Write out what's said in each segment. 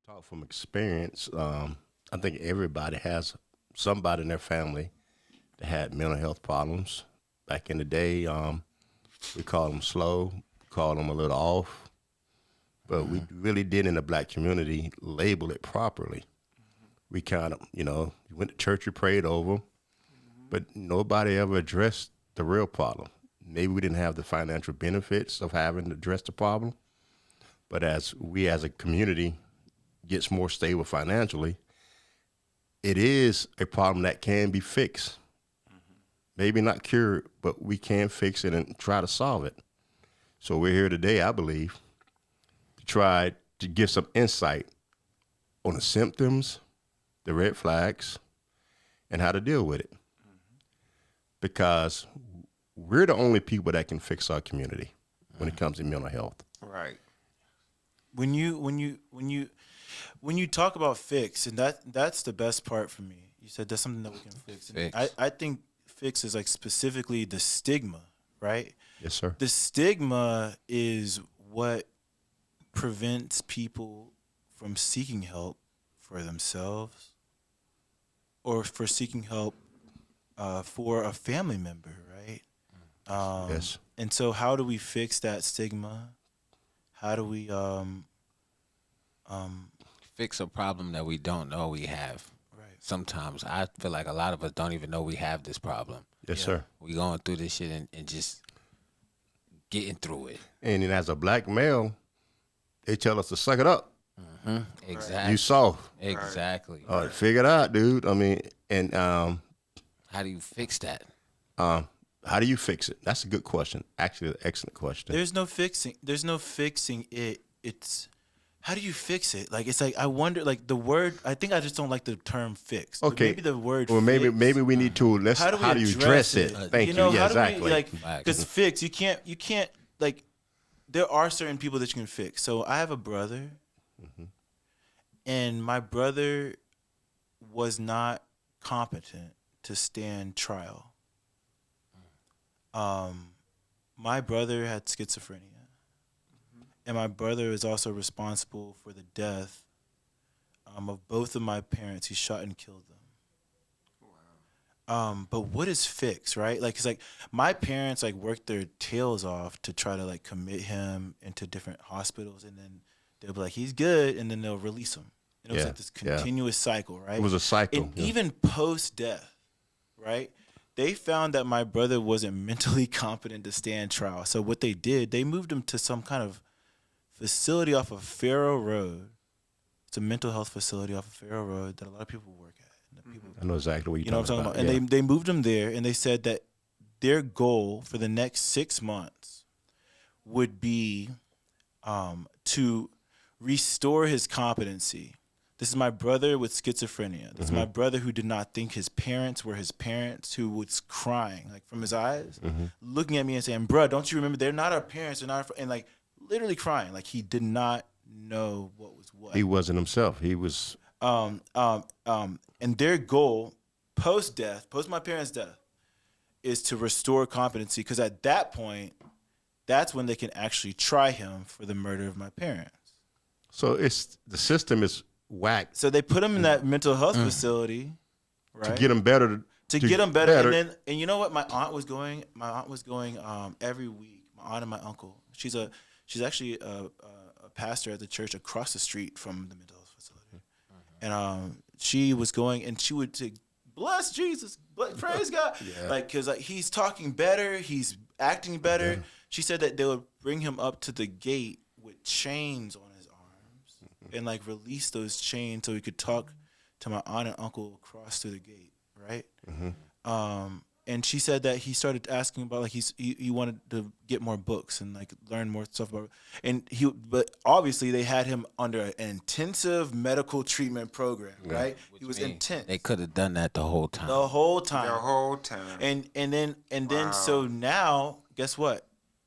Talk from experience. I think everybody has somebody in their family that had mental health problems. Back in the day, we called them slow, called them a little off, but we really did in the black community label it properly. We kind of, you went to church, you prayed over 'em, but nobody ever addressed the real problem. Maybe we didn't have the financial benefits of having to address the problem, but as we as a community gets more stable financially, it is a problem that can be fixed. Maybe not cured, but we can fix it and try to solve it. So we're here today, I believe, to try to give some insight on the symptoms, the red flags, and how to deal with it. Because we're the only people that can fix our community when it comes to mental health. Right. When you talk about fix, and that's the best part for me. You said that's something that we can fix. And Fix. I think fix is like specifically the stigma, right? Yes, sir. The stigma is what prevents people from seeking help for themselves or for seeking help for a family member, right? Yes. And so, how do we fix that stigma? How do we Fix a problem that we don't know we have. right? Sometimes I feel like a lot of us don't even know we have this problem. Yes, Yeah. sir. We going through this shit and just getting through it. And then as a black male, they tell us to suck it up. Exactly. You soft. Exactly. All right, figure it out, dude. I mean, and How do you fix that? how do you fix it? That's a good question. Actually, an excellent question. There's no fixing. There's no fixing it. It's how do you fix it? Like it's like I wonder. Like the word. I think I just don't like the term fix. But Okay. maybe the word. Well, maybe fix, we need to How do we you address address it? it? Thank you you. know, Yeah, how do exactly. we like? Facts. Because fix, you can't like. There are certain people that you can fix. So I have a brother, and my brother was not competent to stand trial. My brother had schizophrenia, and my brother is also responsible for the death of both of my parents. He shot and killed them. But what is fix, right? Like, cause like my parents like worked their tails off to try to like commit him into different hospitals, and then they'll be like, he's good, and then they'll release him. And it was Yeah, like this yeah. continuous cycle, right? It was a cycle. And yeah. even post death, right? They found that my brother wasn't mentally competent to stand trial. So what they did, they moved him to some kind of facility off of Faro Road. It's a mental health facility off of Faro Road that a lot of people work at. And the people, I know exactly what you're you know what I'm talking talking about. about? And they moved him there, and they said that their goal for the next 6 months would be to restore his competency. This is my brother with schizophrenia. This is my brother who did not think his parents were his parents, who was crying like from his eyes, looking at me and saying, "Bruh, don't you remember? They're not our parents. They're not," and like literally crying, like he did not know what was what. He wasn't himself. He was. And their goal post death, post my parents' death, is to restore competency because at that point, that's when they can actually try him for the murder of my parents. So it's the system is whacked So they put him in that mental health facility, right? to get him better. To get him better. And you know what? My aunt was going every week. My aunt and my uncle. She's actually a pastor at the church across the street from the mental health facility. And she was going, and she would say, "Bless Jesus, praise God," like because like he's talking better, he's acting better. She said that they would bring him up to the gate with chains on his arms and like release those chains so he could talk to my aunt and uncle across through the gate, right? And she said that he started asking about like he wanted to get more books and like learn more stuff about but obviously they had him under an intensive medical treatment program, right? He was intense They could have done that the whole time. the whole time. The whole time. And then so now guess what?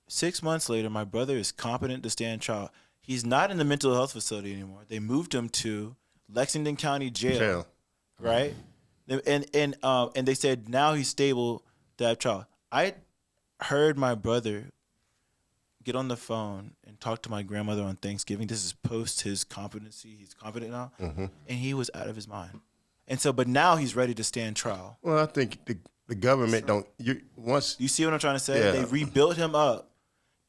6 months later, my brother is competent to stand trial. He's not in the mental health facility anymore. They moved him to Lexington County Jail. Right? And they said now he's stable to have trial. I heard my brother get on the phone and talk to my grandmother on Thanksgiving. This is post his competency. He's competent now. And he was out of his mind. And so, but now he's ready to stand trial. Well, I think the government once. You see what I'm trying to say? Yeah. They rebuilt him up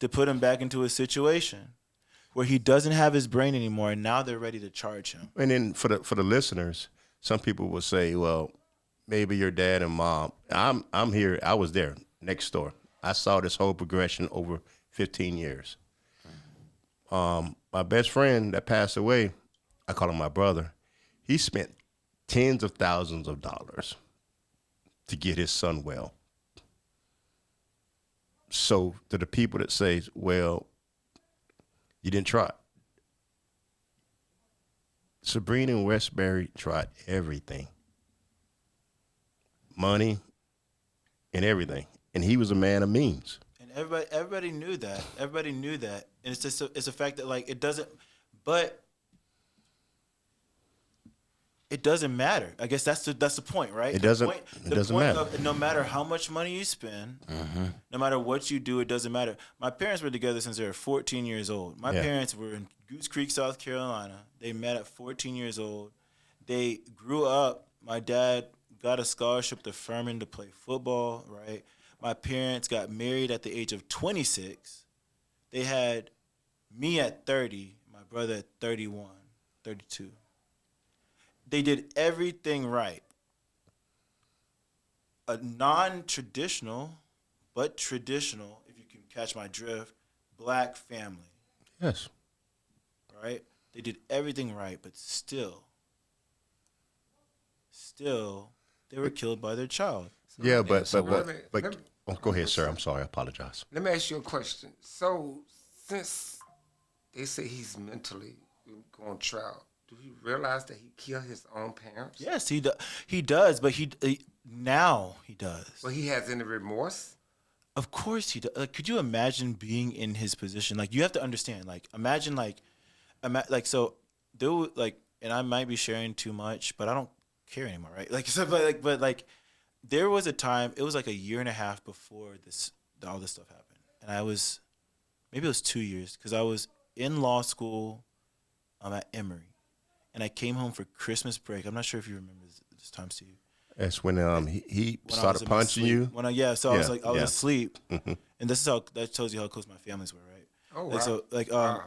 to put him back into a situation where he doesn't have his brain anymore, and now they're ready to charge him. And then for the listeners, some people will say, well, maybe your dad and mom. I'm here. I was there next door. I saw this whole progression over 15 years. My best friend that passed away, I call him my brother. He spent tens of thousands of dollars to get his son well. So to the people that say, well, you didn't try. Sabrina and Westberry tried everything. Money and everything. And he was a man of means. And everybody knew that. Everybody knew that. And it's just it's a fact that like it doesn't matter. I guess that's the point, right? It doesn't matter. No matter how much money you spend, no matter what you do, it doesn't matter. My parents were together since they were 14 years old. My parents were in Goose Creek, South Carolina. They met at 14 years old. They grew up. My dad got a scholarship to Furman to play football, right? My parents got married at the age of 26. They had me at 30, my brother at 31, 32. They did everything right. A non-traditional, but traditional, if you can catch my drift, black family. Yes. Right? They did everything right, but still, they were killed by their child. Yeah, but go ahead, sir. I'm sorry. I apologize. Let me ask you a question. So, since they say he's mentally going trial, do he realize that he killed his own parents? Yes, he does, but now he does. But he has any remorse? Of course he does. Like, could you imagine being in his position? Like, you have to understand. Like, imagine so there was and I might be sharing too much, but I don't care anymore, right? Like, so, but there was a time. It was like a year and a half before all this stuff happened, and maybe it was 2 years because I was in law school. I'm at Emory, and I came home for Christmas break. I'm not sure if you remember this time, Steve. That's when he started punching you. I was asleep, and this is how that tells you how close my families were, right? Oh wow.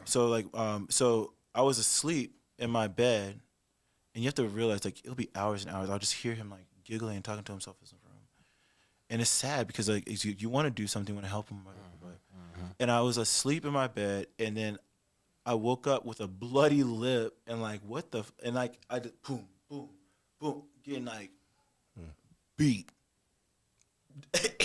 So I was asleep in my bed, and you have to realize like it'll be hours and hours. I'll just hear him like giggling and talking to himself in the room, and it's sad because like you want to do something, want to help him, and I was asleep in my bed, and then I woke up with a bloody lip and like and like I just boom, boom, boom, getting like beat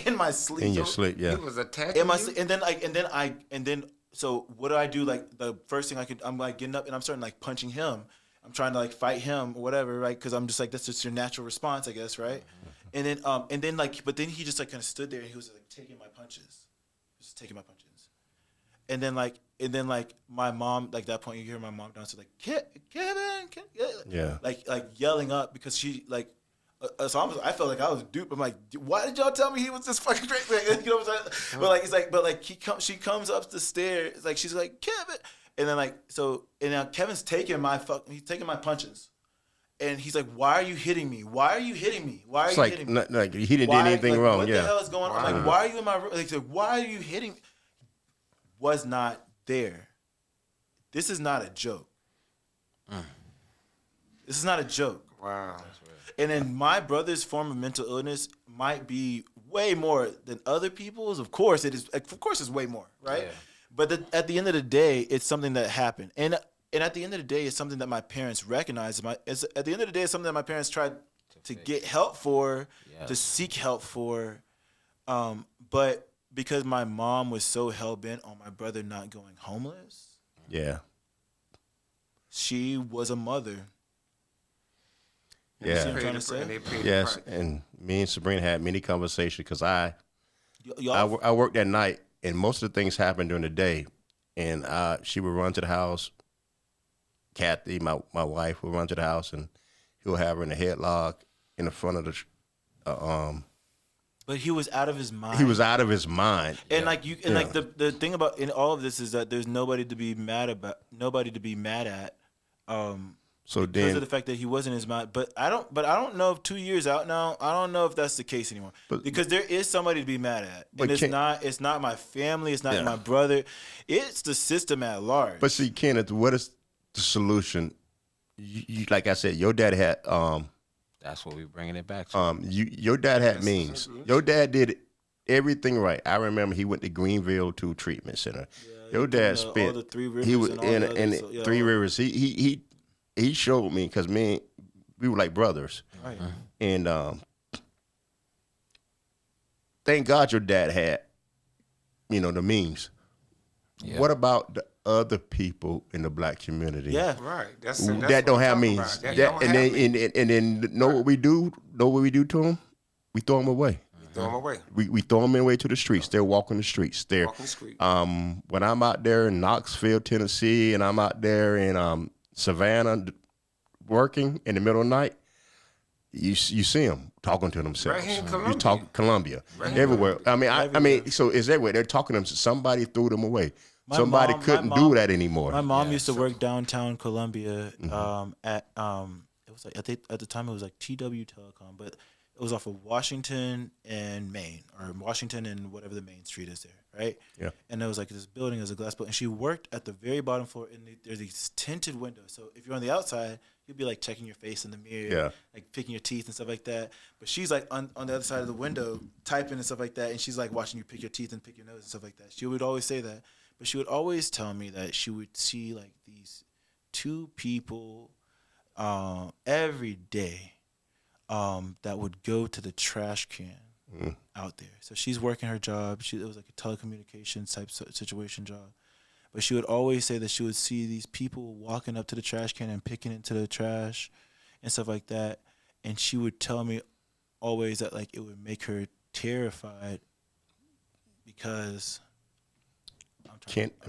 in my sleep. In your sleep, yeah. He was attacking in my you? sleep, and then so what do I do? Like the first thing I'm like getting up and I'm starting like punching him. I'm trying to like fight him or whatever, right? Because I'm just like that's just your natural response, I guess, right? And then but then he just like kind of stood there and he was like taking my punches, and then my mom, like that point you hear my mom downstairs like Kevin, Yeah. like yelling up because she like. So I felt like I was duped. I'm like, why did y'all tell me he was this fucking great? Like, you know what I'm saying? But like she comes up the stairs, like she's like Kevin, and then and now Kevin's taking he's taking my punches, and he's like, why are you hitting me? Why are you hitting me? Why are you hitting me? Like he didn't do anything wrong. What yeah. the hell is going on? Wow. Like, why are you in my room? Like, why are you hitting me? Was not there. This is not a joke. This is not a joke. Wow. And then my brother's form of mental illness might be way more than other people's. Of course it is. Of course it's way more, right? Yeah. But at the end of the day, it's something that happened. And at the end of the day, it's something that my parents recognized. At the end of the day, it's something that my parents tried to get help for, to seek help for. But because my mom was so hell-bent on my brother not going homeless. Yeah. She was a mother. Yeah. See what I'm trying to say? Yes, and me and Sabrina had many conversations because I worked that night, and most of the things happened during the day, and she would run to the house. Kathy, my wife, would run to the house, and he'll have her in a headlock in the front of But he was out of his mind. He was out of his mind. And like you, and like the thing about in all of this is that there's nobody to be mad at. So Because then, of the fact that he wasn't his mind. But I don't know if 2 years out now, I don't know if that's the case anymore. Because there is somebody to be mad at. And it's not my family, it's not my brother. It's the system at large. but see, Kenneth, what is the solution? You like I said, your dad had That's what we're bringing it back to. your dad had means. Your dad did everything right. I remember he went to Greenville to treatment center. Your dad spent all the Three Rivers he was and all in the others, Three Rivers. He showed me because we were like brothers, Right. and thank God your dad had the means. Yeah. What about the other people in the black community? Yeah. Right. That's that what don't I'm have talking means. about. That That- don't and have then means. and then know what we do? Know what we do to them? We throw them away. Throw them away. We throw them away to the streets. They're walking the streets. They're Walking the street. when I'm out there in Knoxville, Tennessee, and I'm out there in Savannah working in the middle of the night, you see them talking to themselves. Right here in You Columbia. talk Columbia, Right here in everywhere. I mean, so it's everywhere. They're talking to them. Somebody threw them away. My Somebody mom- couldn't my do mom- that anymore. My mom used to work downtown Columbia at it was like at the time it was like TW Telecom, but it was off of Washington and Main, or Washington and whatever the main street is there, right? Yeah. And there was like this building, as a glass building, and she worked at the very bottom floor, and there's these tinted windows. So if you're on the outside, you'd be like checking your face in the mirror, Yeah. like picking your teeth and stuff like that. But she's like on the other side of the window typing and stuff like that, and she's like watching you pick your teeth and pick your nose and stuff like that. She would always say that, but she would always tell me that she would see like these two people every day that would go to the trash can out there. So she's working her job. It was like a telecommunications type situation job. But she would always say that she would see these people walking up to the trash can and picking into the trash and stuff like that. And she would tell me always that like it would make her terrified because I'm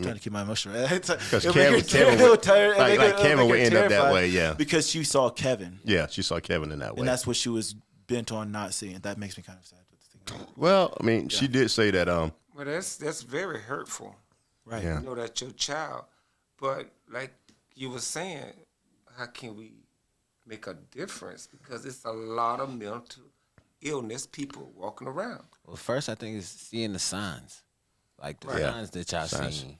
trying to keep my emotion right. Because Kevin Kevin would end up that way, yeah. Because she saw Kevin. Yeah, she saw Kevin in that way. And that's what she was bent on not seeing. That makes me kind of sad to think about. Well, I mean, she did say that. Well, that's very hurtful. Right. Yeah. You know that's your child, but like you were saying, how can we make a difference? Because it's a lot of mental illness people walking around. Well, first I think it's seeing the signs, like the Yeah. signs that y'all Signs. seen.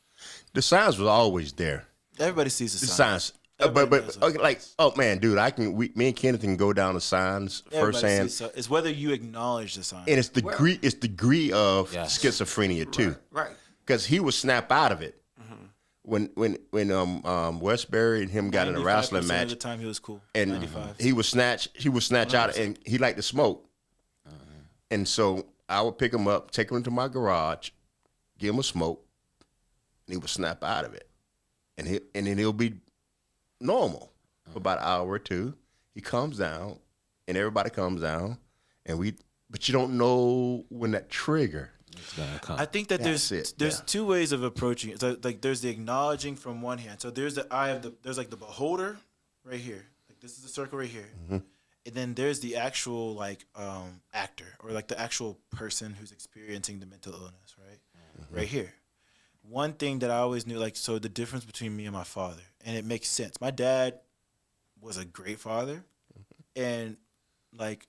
The signs was always there. Everybody sees the The signs. signs. Everybody knows But okay, like, oh man, dude, me and Kenneth can go down the signs Everybody firsthand, sees it's whether you acknowledge the signs. and it's degree of Yes. schizophrenia too, Right. because he would snap out of it when Westberry and him got in a 95% wrestling of match, the time he was cool. and 95. he would snatch out, and he liked to smoke, and so I would pick him up, take him into my garage, give him a smoke, and he would snap out of it, and then he'll be normal for about an hour or two. He comes down, and everybody comes down, but you don't know when that trigger. It's gonna come. I think that That's there's it, yeah. two ways of approaching it. So, like there's the acknowledging from one hand. So there's the eye of there's like the beholder right here. Like this is the circle right here. Mm-hmm. And then there's the actual like actor or like the actual person who's experiencing the mental illness, right? Mm-hmm. Right here. One thing that I always knew, like, so the difference between me and my father, and it makes sense. My dad was a great father, and like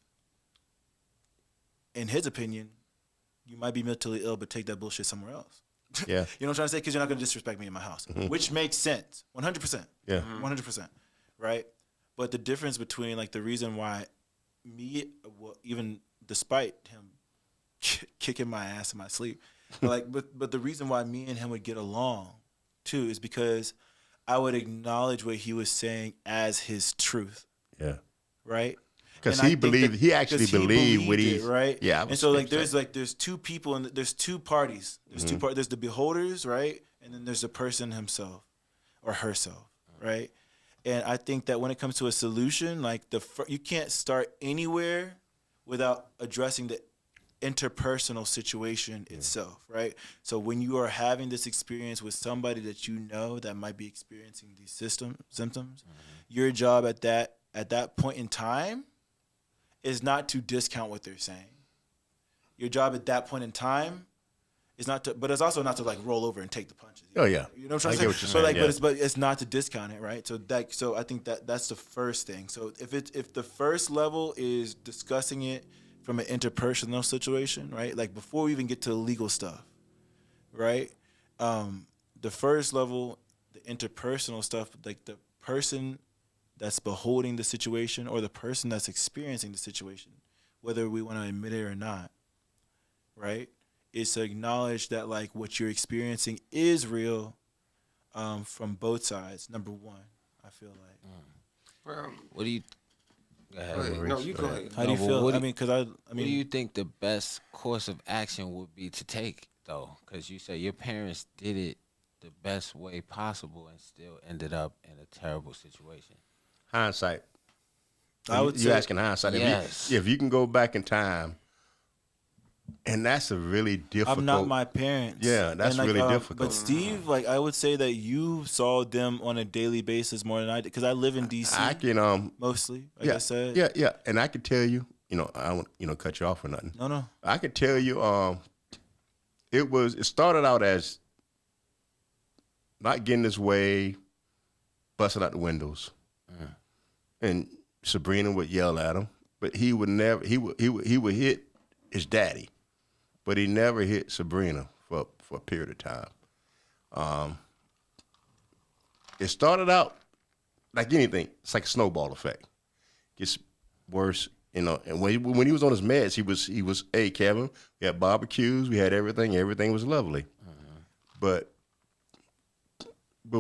in his opinion, you might be mentally ill, but take that bullshit somewhere else. Yeah. You know what I'm trying to say? Because you're not going to disrespect me in my house, which makes sense, 100%. Yeah. 100%, right? But the difference between like the reason why well, even despite him kicking my ass in my sleep, but the reason why me and him would get along too is because I would acknowledge what he was saying as his truth, Yeah. right? Because And I he think believed, that- he actually 'cause he believed what believed he, it, right? Yeah. I And would so think there's two people and there's two parties. There's two parties. There's the beholders, right? And then there's the person himself or herself, right? And I think that when it comes to a solution, like you can't start anywhere without addressing the interpersonal situation itself, right? So when you are having this experience with somebody that you know that might be experiencing these symptoms, your job at that point in time is not to discount what they're saying. your job at that point in time is not to, but it's also not to like roll over and take the punches. Oh yeah, You know what I'm I saying? get what you're saying. Yeah. But it's not to discount it, right? So I think that's the first thing. So if the first level is discussing it from an interpersonal situation, right? Like before we even get to legal stuff, right? The first level, the interpersonal stuff, like the person that's beholding the situation or the person that's experiencing the situation, whether we want to admit it or not, right? Is to acknowledge that like what you're experiencing is real, from both sides. Number one, I feel like. Well, What do you? Go ahead. go ahead. No, you go ahead. How do you No, but feel? what do- I mean, because I What do mean, you think the best course of action would be to take, though? Because you say your parents did it the best way possible and still ended up in a terrible situation. Hindsight. I would You're say asking hindsight. Yes. If you can go back in time, and that's a really difficult. I'm not my parents. Yeah, that's And, really difficult. But Steve, like I would say that you saw them on a daily basis more than I did because I live in DC I can mostly. Like yeah, I said, yeah, and I can tell you, I won't cut you off or nothing. no. I can tell you, it started out as not getting his way, busting out the windows, and Sabrina would yell at him, but he would never. He would hit his daddy, but he never hit Sabrina for a period of time. It started out like anything. It's like a snowball effect. Gets worse, And when he was on his meds, he was, hey, Kevin, we had barbecues, we had everything. Everything was lovely. But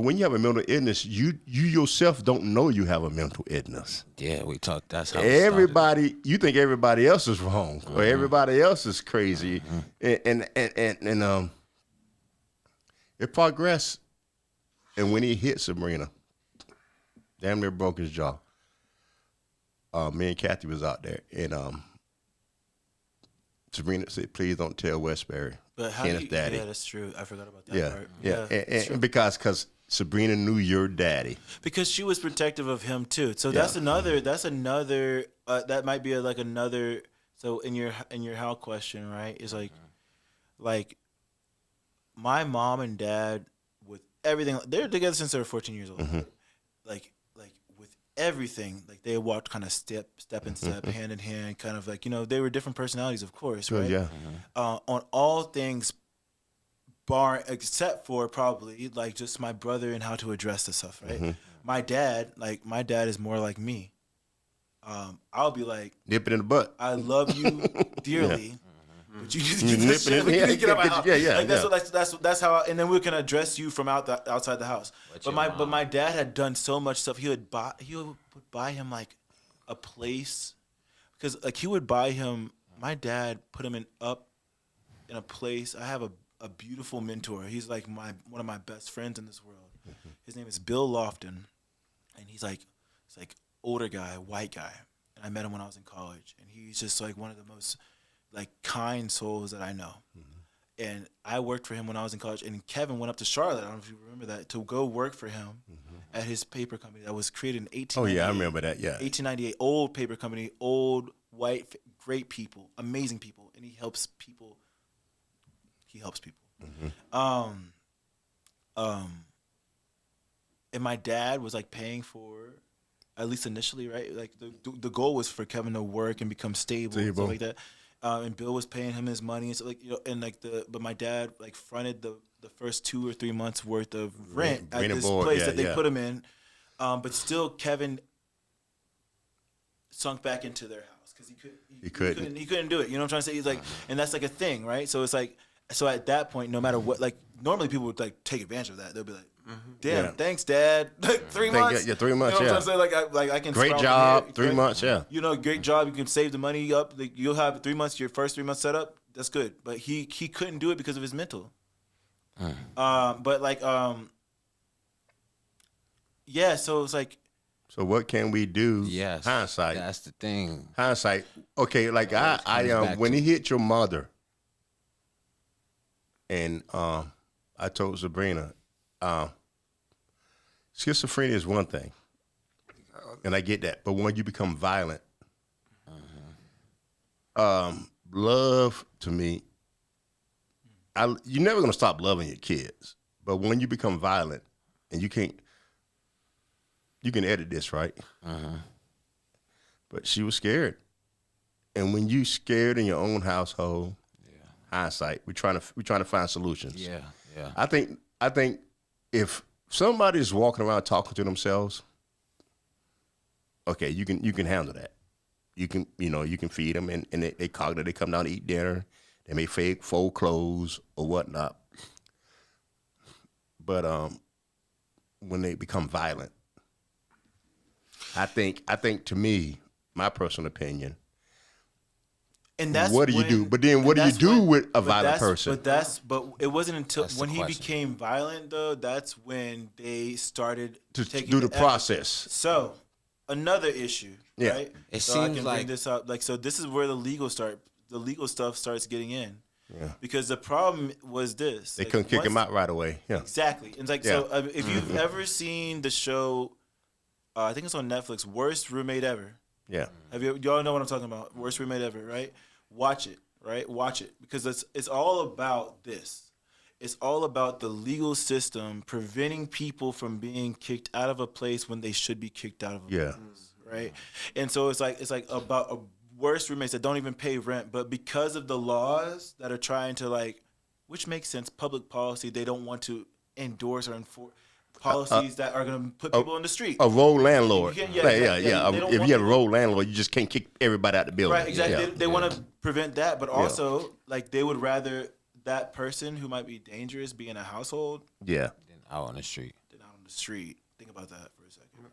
when you have a mental illness, you yourself don't know you have a mental illness. Yeah, we talked. That's how Everybody, you think everybody else is wrong or everybody else is crazy, and it progressed. And when he hit Sabrina, damn near broke his jaw. Me and Kathy was out there, and Sabrina said, "Please don't tell Westberry, But how Kenneth daddy." Yeah, that's true. I forgot about that part. Yeah. that's true. And because Sabrina knew your daddy. Because she was protective of him too. So that's another. That might be another. So in your how question, right? Is like my mom and dad with everything. They're together since they were 14 years old. Like with everything, like they walked kind of step in step, hand in hand, kind of like they were different personalities, of course, right? Yeah. On all things. Except for probably like just my brother and how to address this stuff, right? My dad is more like me. I'll be like, Nip it in the butt. I love you dearly, but you need to get Nip this it shit. in- We yeah, need to get out my get- house. yeah, Like yeah. that's how. And then we can address you from outside the house. But My dad had done so much stuff. He would buy him like a place, because like he would buy him. My dad put him in a place. I have a beautiful mentor. He's like one of my best friends in this world. His name is Bill Lofton, and he's like older guy, white guy. And I met him when I was in college, and he's just like one of the most like kind souls that I know. And I worked for him when I was in college. And Kevin went up to Charlotte. I don't know if you remember that, to go work for him at his paper company that was created in 1898. Oh yeah, I remember that. Yeah. 1898, old paper company, old white, great people, amazing people, and he helps people. And my dad was like paying for, at least initially, right? Like the goal was for Kevin to work and become stable. And stuff like that. And Bill was paying him his money and so but my dad like fronted the first 2 or 3 months worth of rent at this place that they put him in. But still Kevin sunk back into their house because he couldn't do it. You know what I'm trying to say? He's like, and that's like a thing, right? So it's like, so at that point, no matter what, like normally people would like take advantage of that. They'll be like, "Damn, thanks, Dad. Like 3 months, Yeah, 3 months. You know what Yeah. I'm saying? Like I can Great sprout job. from 3 here, months. Yeah. great job. You can save the money up. Like, you'll have 3 months. Your first 3 months set up. That's good. But he couldn't do it because of his mental. But like yeah. So it's like. So what can we do? Yes, Hindsight. That's the thing. Hindsight. Okay, like comes when back he hit your mother, and I told Sabrina, schizophrenia is one thing, and I get that. But when you become violent, love to me, you're never gonna stop loving your kids, but when you become violent, and you can edit this, right? But she was scared, and when you scared in your own household, hindsight, we're trying to find solutions. Yeah. I think if somebody's walking around talking to themselves, okay, you can handle that. You can feed them, and they cognitive. They come down to eat dinner. They may fold clothes or whatnot. But when they become violent, I think to me, my personal opinion. And that's what do you do? But then what do you do with a violent person? But it wasn't until That's the when he question. became violent, though. That's when they started To taking do the effort. process. So another issue, Yeah. right? It so I seems can like- bring this up. Like, so this is where the legal stuff starts getting in. Yeah. Because the problem was this: They like, couldn't kick once- him out right away. Yeah. Exactly. And it's like, Yeah. so if you've ever seen the show, I think it's on Netflix, Worst Roommate Ever. Yeah. Y'all know what I'm talking about? Worst Roommate Ever, right? Watch it, right? Watch it, because it's all about this. It's all about the legal system preventing people from being kicked out of a place when they should be kicked out of a Yeah. place, right? And so it's like about worst roommates that don't even pay rent, but because of the laws that are trying to which makes sense, public policy, they don't want to endorse or enforce policies that are going to put people in the street. A road landlord. You can't- Yeah. They don't If want you have a people- road landlord, you just can't kick everybody out the building. Right, exactly. Yeah. They want to prevent that, but also they would rather that person who might be dangerous be in a household Yeah. Then out on the street. than out on the street. Think about that for a second, right?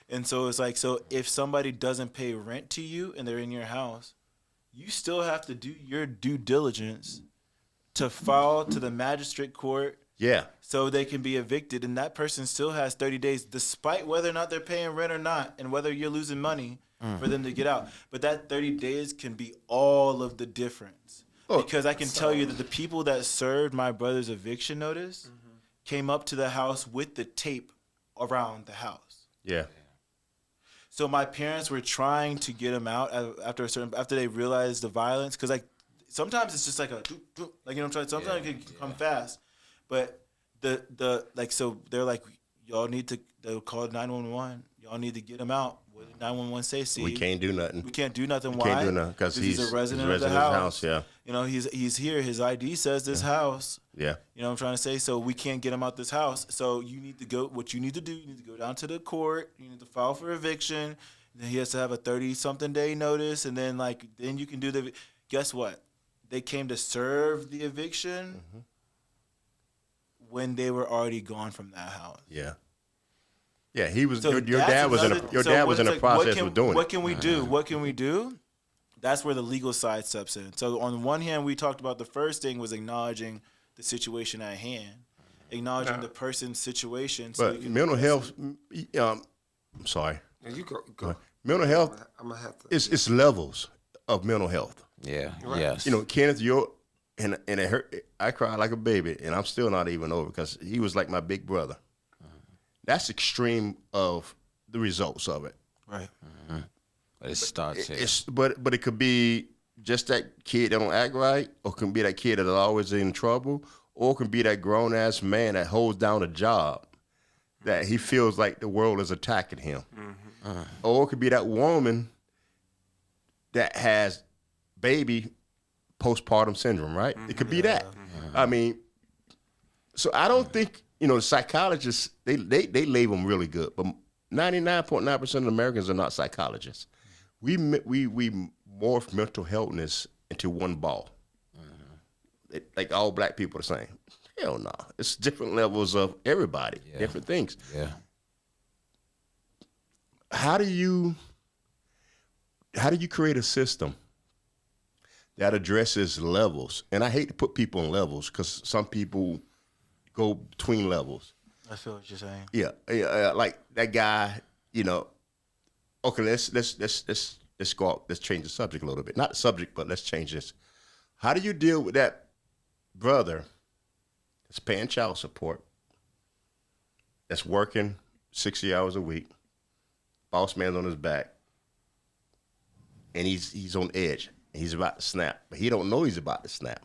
And so it's like, so if somebody doesn't pay rent to you and they're in your house, you still have to do your due diligence to file to the magistrate court Yeah. so they can be evicted, and that person still has 30 days, despite whether or not they're paying rent or not, and whether you're losing money for them to get out. But that 30 days can be all of the difference. Because I can tell you that the people that served my brother's eviction notice came up to the house with the tape around the house. Yeah. So my parents were trying to get him out after they realized the violence, because sometimes it's just like a doop, doop, you know what I'm trying. Sometimes it can come fast, but so they're like, y'all need to. They'll call 911. Y'all need to get him out. What did 911 say? See, We can't do nothing. we can't do nothing. We Why? can't do nothing because he's a resident of the house. Yeah. You know, he's here. His ID says this house. Yeah. You know what I'm trying to say? So we can't get him out this house. So you need to go. What you need to do, you need to go down to the court. You need to file for eviction. Then he has to have a 30-something day notice, and then then you can do the. Guess what? They came to serve the eviction when they were already gone from that house. Yeah. Yeah. He was. So your that's dad was another- your so dad what was in it's the process what of doing What it. can we do? What can we do? That's where the legal side steps in. So on the one hand, we talked about the first thing was acknowledging the situation at hand, acknowledging the person's situation. So But you can mental address health. I'm sorry. Now you go. Mental health. I'm gonna have to. It's levels of mental health. Yeah. Yes. You know, Kenneth, and it hurt. I cried like a baby, and I'm still not even over because he was like my big brother. That's extreme of the results of it. Right. But it starts here. But it could be just that kid that don't act right, or it can be that kid that's always in trouble, or it can be that grown ass man that holds down a job that he feels like the world is attacking him, or it could be that woman that has baby postpartum syndrome, right? It could be that. I mean, so I don't think the psychologists they label them really good, but 99.9% of Americans are not psychologists. We morph mental healthness into one ball. Like all black people are saying, hell no. It's different levels of everybody, different things. Yeah. How do you create a system that addresses levels? And I hate to put people on levels because some people go between levels. I feel what you're saying. Yeah, like that guy. Okay, let's go out. Let's change the subject a little bit. Not the subject, but let's change this. How do you deal with that brother that's paying child support, that's working 60 hours a week, boss man's on his back, and he's on edge, and he's about to snap, but he don't know he's about to snap.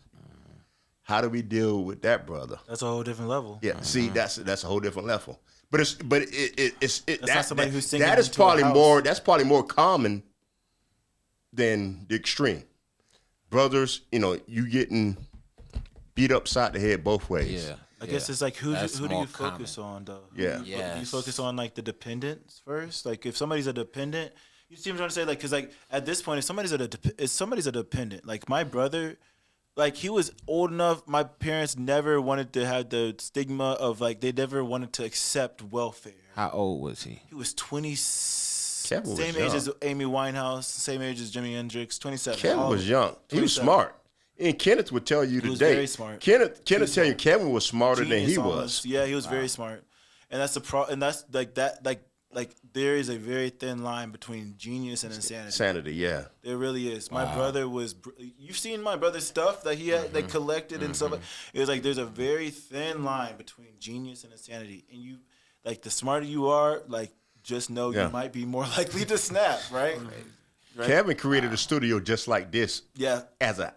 How do we deal with that, brother? That's a whole different level. Yeah, see, that's a whole different level. But it's not somebody who's singing that is into a probably house. more that's probably more common than the extreme. Brothers, you getting beat upside the head both ways. Yeah. I guess it's like who That's do more you focus on though? Yeah. Do you Yes. focus on like the dependents first? Like if somebody's a dependent, you see what I'm trying to say? Like because like at this point, if somebody's a dependent, like my brother, like he was old enough. My parents never wanted to have the stigma of like they never wanted to accept welfare. How old was he? He was 20. Kevin was Same young. age as Amy Winehouse, same age as Jimi Hendrix, 27. Kevin was young. He was 27. smart. And Kenneth would tell you He was today. very smart. Kenneth tell you Kevin was smarter than Genius he almost. was. Yeah, he was very smart, and that's the and that's like that like there is a very thin line between genius and insanity. Sanity, yeah. There really is. My brother was. You've seen my brother's stuff that he had, they collected and stuff. It was like there's a very thin line between genius and insanity, and you, like the smarter you are, like just know Yeah. you might be more likely to snap, right? Right? Kevin created a studio just like this Yeah,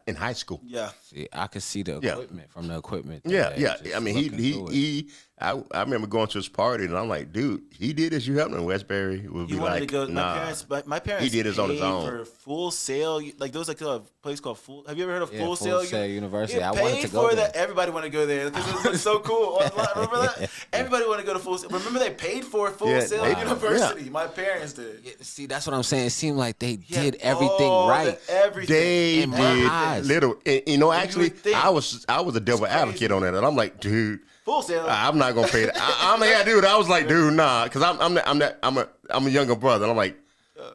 in high school. yeah. See, I could see the Yeah. equipment from the equipment. Yeah, there, yeah. just I mean, looking through it. I remember going to his party and I'm like, dude, he did this. You helped him. Westberry would He be wanted like, to go. nah. My parents. He did his on his paid own. for Full Sail. Like there was like a place called Full. Have you ever heard of Yeah, Full Full Sail? Sail University. Yeah, I wanted paid to go for there. that. Everybody wanted to go there because it was so cool. Remember that? Everybody wanted to go to Full Sail. Remember they paid for Full Yeah, Sail they- University. My parents did. Yeah, see, that's what I'm saying. It seemed like they Yeah, did everything all right. everything. They In my did eyes. little. And, actually, would think. I was a devil crazy. advocate on that. And I'm like, dude, Full Sail. I'm not gonna pay that. I'm like, yeah, dude. I was like, dude, nah, because I'm a younger brother. And I'm like,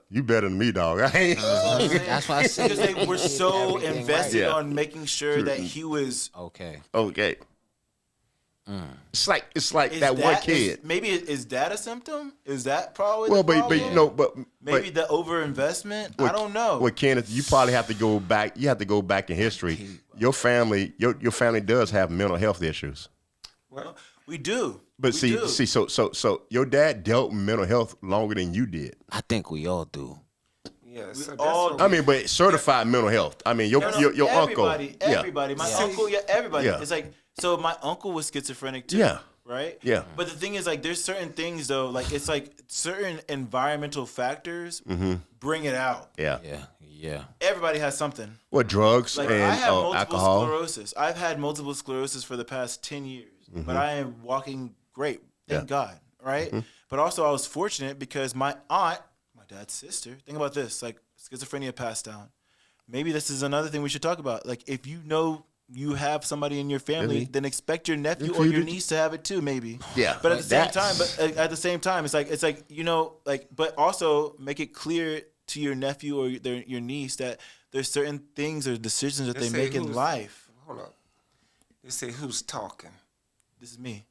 you better than me, dog. I ain't. That's why I said because they were so everything invested right. Yeah. on making sure that he was. Okay. Okay. It's like Is that one kid. Is that a symptom? Is that probably Well, the but problem? Maybe but the overinvestment. I don't know. Well, Kenneth, you probably have to go back. You have to go back in history. Your family does have mental health issues. Well, we do. But We do. so your dad dealt with mental health longer than you did. I think we all do. Yeah, so all- that's I what mean, but certified mental health. I mean, your uncle. Everybody. My uncle, everybody. Yeah. It's like, so my uncle was schizophrenic too. Yeah. Right? Yeah. But the thing is, like, there's certain things, though, like, it's like certain environmental factors bring it out. Yeah. Yeah. Everybody has something. What drugs Like, and I have multiple alcohol? sclerosis. I've had multiple sclerosis for the past 10 years, but I am walking great. Thank God. Right? But also, I was fortunate because my aunt, my dad's sister, think about this, like, schizophrenia passed down. Maybe this is another thing we should talk about. Like, if you know you have somebody in your family, Really? then expect your nephew If or you your do- niece to have it too, maybe. Yeah. But at the same That's- time, it's like but also make it clear to your nephew or your niece that there's certain things or decisions that they say make in who's- life. Hold up. They say who's talking. This is me.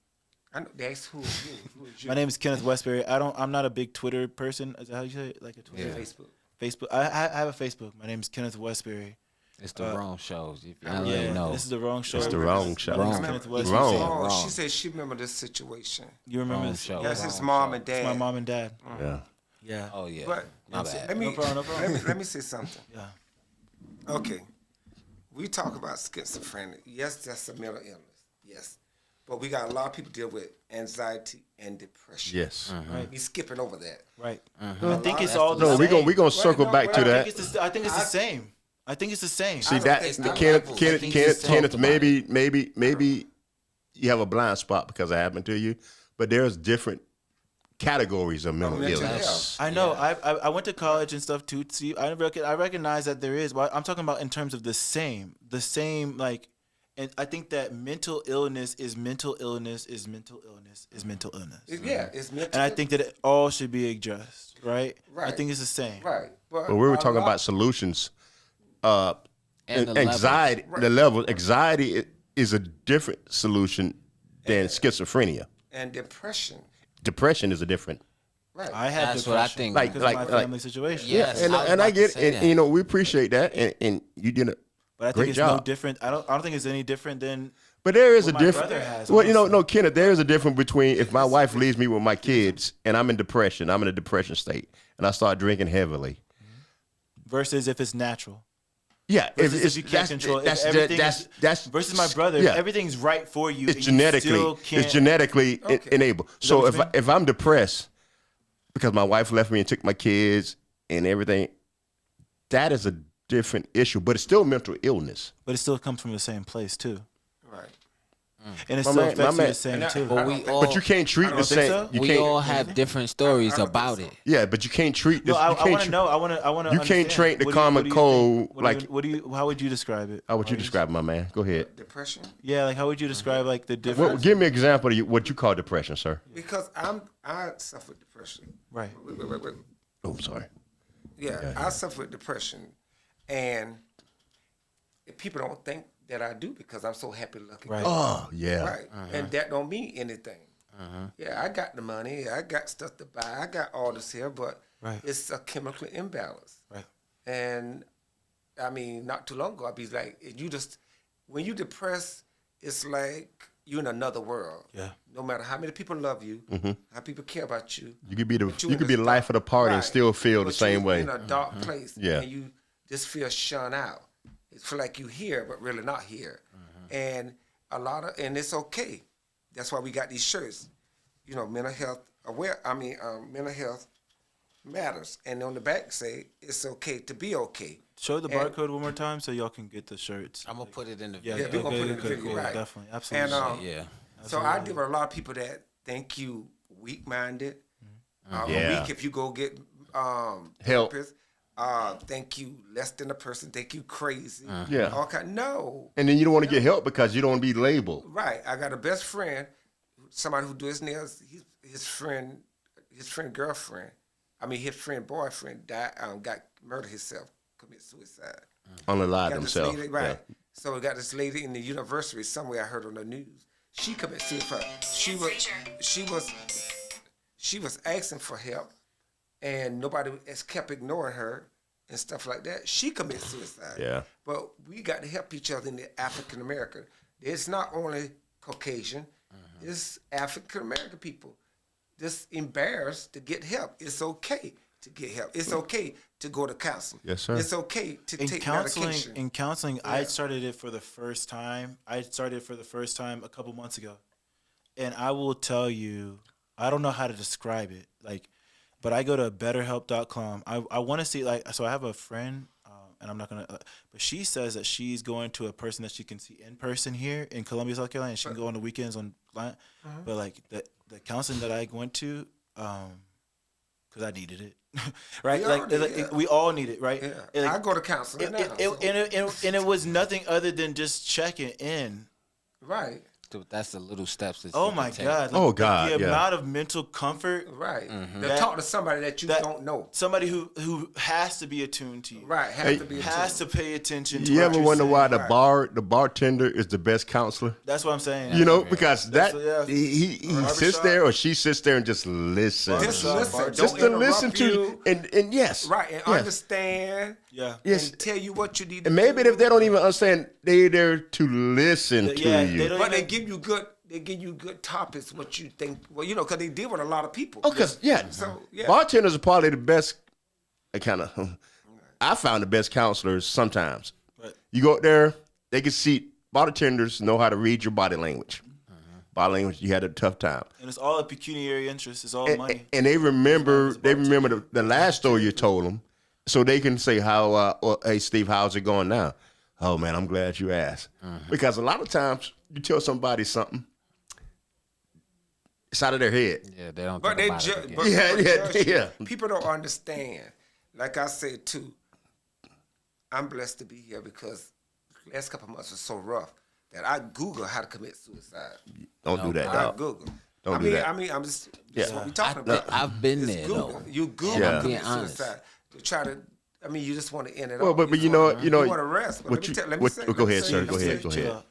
I know that's who is you. Who is you? My name is Kenneth Westberry. I'm not a big Twitter person. Is that how you say it? Like a Twitter? Yeah. Facebook. Facebook. I have a Facebook. My name is Kenneth Westberry. It's the wrong shows. If you Yeah, already know. this is the wrong show. It's the wrong show. My name is Wrong. Kenneth Westberry. Wrong. Oh, Wrong. she said she remember this situation. You remember Wrong this? show. That's Yeah, his Wrong mom show. and it's dad. my mom and dad. Yeah. Yeah. Oh yeah. But My That's bad. it. let me, No problem, no problem. let me say something. Yeah. Okay. We talk about schizophrenia. Yes, that's a mental illness. Yes. But we got a lot of people deal with anxiety and depression. Yes. Right. We skipping over that. Right. I think it's all the No, same. we gonna circle no, back wait, to I that. I think it's the same. I think it's the same. See don't that think- I don't Kenneth, think- Kenneth, I think Kenneth, he's Kenneth, talked about maybe you have a blind spot because it happened to you, but there's different categories of mental Mental illness. I know. I went to college and stuff too. See, I recognize that there is, but I'm talking about in terms of the same like, and I think that mental illness is mental illness is mental illness is mental illness, Yeah, it's mental. and I think that it all should be addressed. Right. I Right. think it's the same. right. But we were talking about solutions. And the Anxiety, the level. Anxiety is a different solution than schizophrenia. and depression. Depression is a different. Right. I had That's what I depression think. Like- because of my family like- situation. Yeah. Yes, and I was and I about to get say and that. we appreciate that, and you did a But I think great it's job. no different. I don't think it's any different than. But there is a What my difference. brother has, Well, honestly. no, Kenneth, there is a difference between if my wife leaves me with my kids and I'm in depression, I'm in a depression state, and I start drinking heavily. Versus if it's natural. Yeah, Versus if you can't control it. That's versus my brother. Yeah. If everything's right for you. It's and genetically, you still can't, it's genetically enabled. So what you mean? if I'm depressed because my wife left me and took my kids and everything, that is a different issue. But it's still mental illness. But it still comes from the same place too. Right. And it still affects you the same too. But you can't treat the same. so? You We can't. all have different stories about it. Yeah, but you can't treat this. No, I you can't want to know. I want to. You can't train the common cold like. How would you describe it? How would you describe it, my man? Go ahead. Depression. Yeah, like how would you describe like the difference? Well, give me an example of what you call depression, sir. Because I suffer depression. Right. Wait. Oh, sorry. Yeah, I suffer depression, and people don't think that I do because I'm so happy-looking. Right. Oh, yeah. Right. And that don't mean anything. Yeah, I got the money, I got stuff to buy, I got all this here, but it's a chemical imbalance. Right. And I mean, not too long ago, I'd be like, when you depressed, it's like you're in another world. Yeah. No matter how many people love you, how people care about you. You could be the but you in the this life of the party and right. still feel the But same you're way. in a dark place. Yeah. And you just feel shut out. It feel like you here, but really not here. And and it's okay. That's why we got these shirts. You know, mental health mental health matters. And on the back say it's okay to be okay. Show the barcode one more time so y'all can get the shirts. I'm gonna put it in the Yeah, video. we're gonna put it in the video, right. Definitely, absolutely. And Yeah. so I deal with a lot of people that think you weak-minded. Yeah. Weak if you go get Help. therapist. Think you less than a person. Think you crazy. Yeah. All no. And then you don't want to get help because you don't want to be labeled. Right. I got a best friend, somebody who do his nails. His friend girlfriend. His friend boyfriend died. Got murdered himself. Committed suicide. Unalive Got this themselves. lady, right. So we got this lady in the university somewhere I heard on the news. She committed suicide. She was asking for help, and nobody has kept ignoring her and stuff like that. She committed suicide. Yeah. But we got to help each other in the African American. It's not only Caucasian. It's African American people. Just embarrassed to get help. It's okay to get help. It's okay to go to counseling. Yes, sir. It's okay to take medication. In counseling, I started it for the first time. a couple months ago. And I will tell you, I don't know how to describe it. But I go to betterhelp.com. I want to see, so I have a friend, and I'm not going to, but she says that she's going to a person that she can see in person here in Columbia, South Carolina. And she can go on the weekends online. But the counseling that I went to, because I needed it. Right? We all need it, right? Yeah. I go to counseling now. And it was nothing other than just checking in. Right. That's the little steps that Oh you my can take. God. Oh, God, The yeah. amount of mental comfort. Right. To talk to somebody that you don't know. Somebody who has to be attuned to you. Right. Has to pay attention to You what ever you're wonder saying. why the bartender is the best counselor? That's what I'm saying. You know, because That's- he Barbershop. sits there or she sits there and just listens. Just listen. Just Don't to listen to you. and yes. Right. And yes. understand. Yeah. Yes. And tell you what you need to And maybe do. if they don't even understand, they're there to listen to Yeah, you. they don't But they even- give you good. They give you good topics. What you think? Well, because they deal with a lot of people. Oh, because So yeah. bartenders are probably the best. I found the best counselors sometimes. Right. You go up there, they can see bartenders know how to read your body language. Body language, you had a tough time, And it's all a pecuniary interest. It's all money. and they remember the last story you told them, so they can say hey Steve, how's it going now? Oh man, I'm glad you asked, because a lot of times you tell somebody something. It's out of their head. Yeah, they don't. But think they about judge. it But again. Yeah. People don't understand. Like I said too, I'm blessed to be here because the last couple of months was so rough that I Google how to commit suicide. Don't do that, I dog. Google. Don't do that. I'm just that's what we talking I about. think I've been It's there Google. though. You Google Yeah. commit Being honest. suicide to try to. You just want to end it Well, all. but you just know wanna- you know you want to rest. But let me say. go ahead, sir. Go ahead.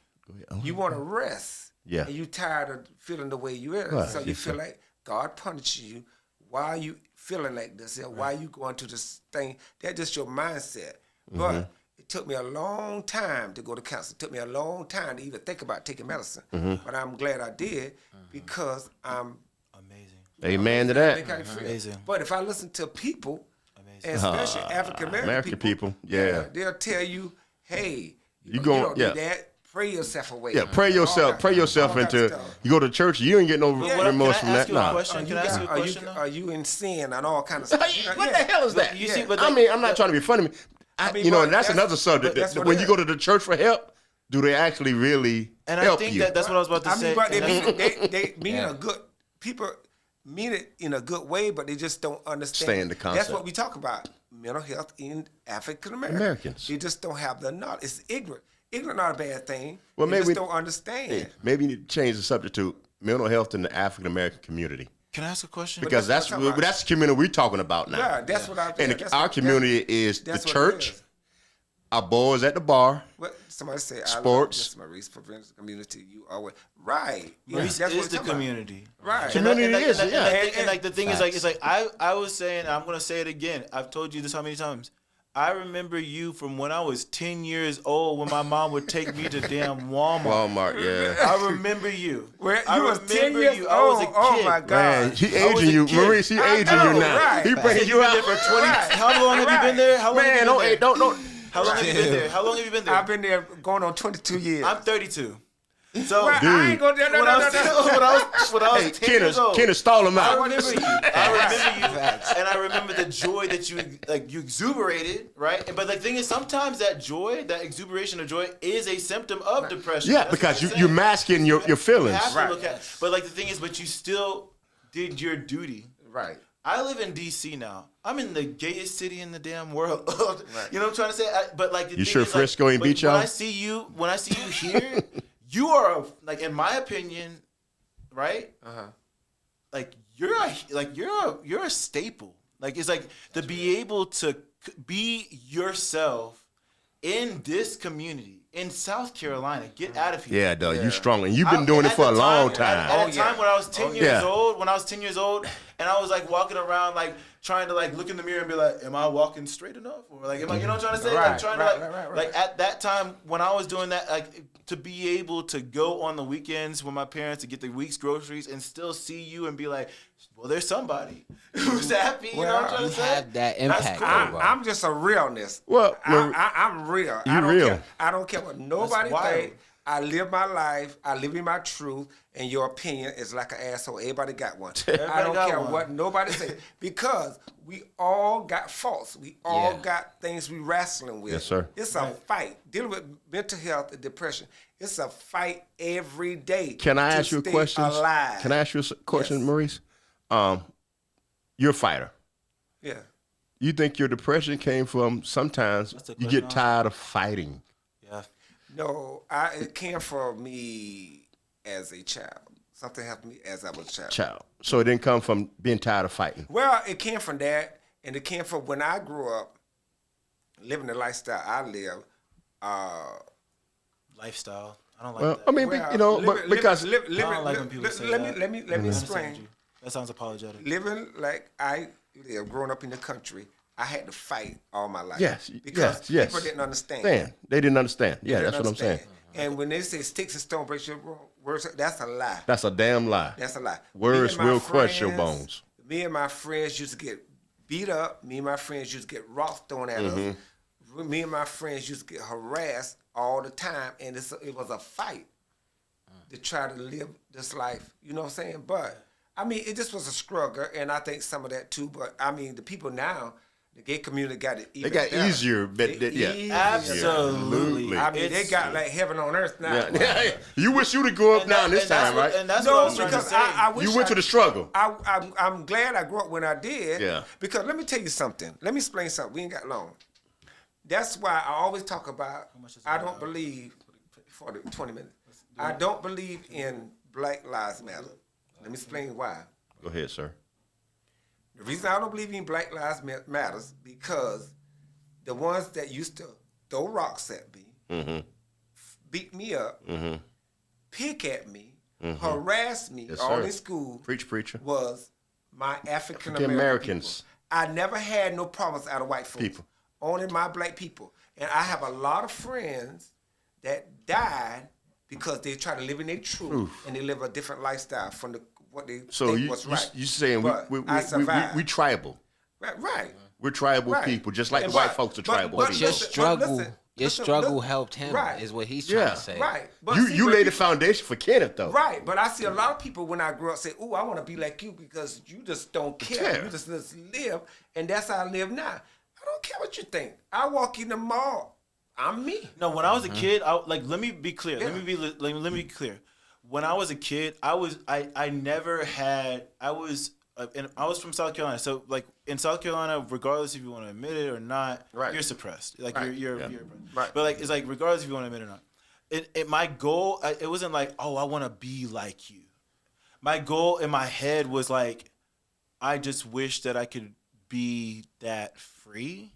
You want to rest. Yeah. And you tired of feeling the way you are. Right, So you yes, feel sir. like God punishes you. Why are you feeling like this? And why are you going to this thing? That's just your mindset. But it took me a long time to go to counseling. It took me a long time to even think about taking medicine. But I'm glad I did because I'm Amazing. Amen to think that. I feel. Amazing. But if I listen to people, Amazing. and especially African American American people, yeah. they'll tell you hey, You don't going- do yeah. that. Pray yourself away. Yeah, pray yourself all that into. stuff. You go to church, you ain't get no Can remorse I from ask that. you a Nah. question? Can I ask you a question? Are you in sin and all kind of stuff? What the hell is that? You see, but I like- mean, I'm not trying to be funny. mean, but That's another but subject. that's what When it you is. go to the church for help, do they actually really And I help think you? that's what I was about to I say. mean, but And that's- they mean a good people mean it in a good way, but they just don't understand. Understand the That's concept. what we talk about. Mental health in African Americans. They just don't have the knowledge. It's ignorant. Ignorant not a bad thing. Well, they maybe- just don't understand. Yeah, maybe you need to change the subject to mental health in the African American community. Can I ask a question? Because that's that's what I'm talking the community we're talking about now. Yeah, that's what I. And that's our what- community is the that's what it church, is. our boys at the bar. What somebody say? Sports. I love this Maurice prevents the community. You always right. Maurice that's what is the we're talking community. about. Right. Community is, yeah. And like the thing is like it's like I was saying, and I'm gonna say it again. I've told you this how many times. I remember you from when I was 10 years old when my mom would take me to damn Walmart. Walmart, yeah. I remember you. Well, I you was 10 remember years you. I was a old. Oh kid. my God. Man, he I was aging a you, kid. Maurice. He I aging know, you now. right. He bringing you out. Been there for 20. Right. How long have you been there? How long Man, have you been there? don't. How long have you been there? How long have you been there? I've been there going on 22 years. I'm 32. So Well, I ain't gonna. No, when I was when I was Hey, 10 years old, Kenneth, stall him I out. remember you. I remember you, and I remember the joy that you exuberated, right? But the thing is, sometimes that joy, that exuberation of joy, is a symptom of depression. Yeah, That's because what I'm you're saying. masking your You feelings. have to Right. look at, but like the thing is, but you still did your duty. Right. I live in D.C. now. I'm in the gayest city in the damn world. Right. You know what I'm trying to say? But like, the You thing sure is, Frisco like, ain't but beat y'all? When I see you here, you are like, in my opinion, right? Like you're a staple. Like it's like to be able to be yourself in this community in South Carolina. Get out of here. Yeah, dog, you strong, and you've been doing it At for a the long At time. a time when I was 10 years yeah. old, and I was like walking around like trying to like look in the mirror and be like, am I walking straight enough? Or like, am I, you know what I'm trying to say? Right, Like trying right, to like, right. like at that time when I was doing that, like to be able to go on the weekends with my parents to get the week's groceries and still see you and be like, well, there's somebody who's happy. You know what I'm trying You to say? have that impact. cool. bro. I'm just a realness. Well, I'm real. You I don't real. Care. I don't care what nobody wild. think. I live my life. I live in my truth, and your opinion is like an asshole. Everybody got one. I Everybody don't got care one. what nobody say because we all got faults. We all Yeah. got things we wrestling with. Yes, sir. It's a fight. Dealing with mental health and depression. It's a fight every day. Can I to ask you a stay question? Alive. Can I ask you a question, Yes. Maurice? You're a fighter. Yeah. You think your depression came from sometimes That's a you question get tired of fighting? Yeah. No, it came from me as a child. Something happened to me as I was a child. So it didn't come from being tired of fighting. Well, it came from that, and it came from when I grew up, living the lifestyle I live. Lifestyle. I don't like Well, that. I mean, but because I don't like when people say that. let me I understand explain. you. That sounds apologetic. Living like I live, growing up in the country, I had to fight all my life. Yes, because yes. people didn't understand. They didn't understand. Yeah, They that's didn't what I'm saying. understand. And when they say sticks and stone breaks your words, that's a lie. That's a damn lie. That's a lie. Words Me and my will crush your friends- bones. Me and my friends used to get beat up. Me and my friends used to get rocks thrown at us. Me and my friends used to get harassed all the time, and it was a fight to try to live this life. You know what I'm saying? But I mean, it just was a struggle, and I think some of that too. But I mean, the people now, the gay community got it even They got better. easier, but yeah. Easier. Absolutely. I mean, they It's- got like heaven on earth now. Yeah. You wish you'd have grew up and now that- this and that's time, what- right? And that's what I No, was trying to because say. I wish You went I- to the struggle. I'm glad I grew up when I did. Yeah. Because let me tell you something. Let me explain something. We ain't got long. That's why I always talk about. I don't believe for the 20 minutes. I don't believe in Black Lives Matter. Let me explain why. Go ahead, sir. The reason I don't believe in Black Lives Matters because the ones that used to throw rocks at me, beat me up, pick at me, harass me, Yes, all sir. in school, Preach, preacher. was my African African-Americans. Americans. I never had no problems out of white folks. People. Only my black people. And I have a lot of friends that died because they try to live in their truth and they live a different lifestyle from what they So think was right. you saying But I survived. we tribal. Right. We're tribal Right. people, just like And the white but- folks are but- tribal but people. Your listen, struggle listen, Your struggle helped him, Right. is what he's trying Yeah. to say. Right. But You laid the foundation for Kenneth, though. Right, but I see a lot of people when I grew up say, "Ooh, I want to be like you because you just don't care. Yeah. You just live," and that's how I live now. I don't care what you think. I walk in the mall. I'm me. No, when I was a kid, let me be clear. Yeah. Let me be clear. When I was a kid, I never had I was from South Carolina. So like in South Carolina, regardless if you want to admit it or not, Right. you're suppressed. Like Right. you're Right. But like it's like regardless if you want to admit it or not. My goal it wasn't like, oh, I want to be like you. My goal in my head was like, I just wish that I could be that free.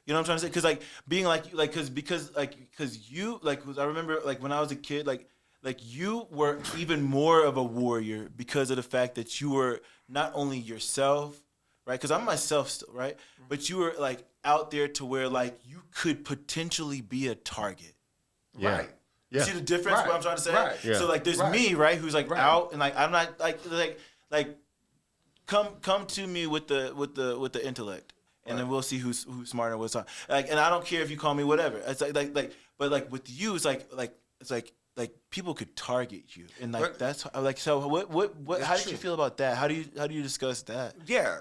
You know what I'm trying to say? Because like being like you, like because you like I remember like when I was a kid, like you were even more of a warrior because of the fact that you were not only yourself, right? Because I'm myself still, right? But you were like out there to where like you could potentially be a target. Yeah. Right. Yeah. See the difference? Right. What I'm trying to say? Right. Yeah. So like there's Right. me, right, who's like Right. out and like I'm not like come to me with the intellect. And then we'll see who's smarter and what's not. Like, and I don't care if you call me whatever. It's but like with you, it's like people could target you, and like But- that's like so. What? That's How did true. you feel about that? How do you discuss that? Yeah,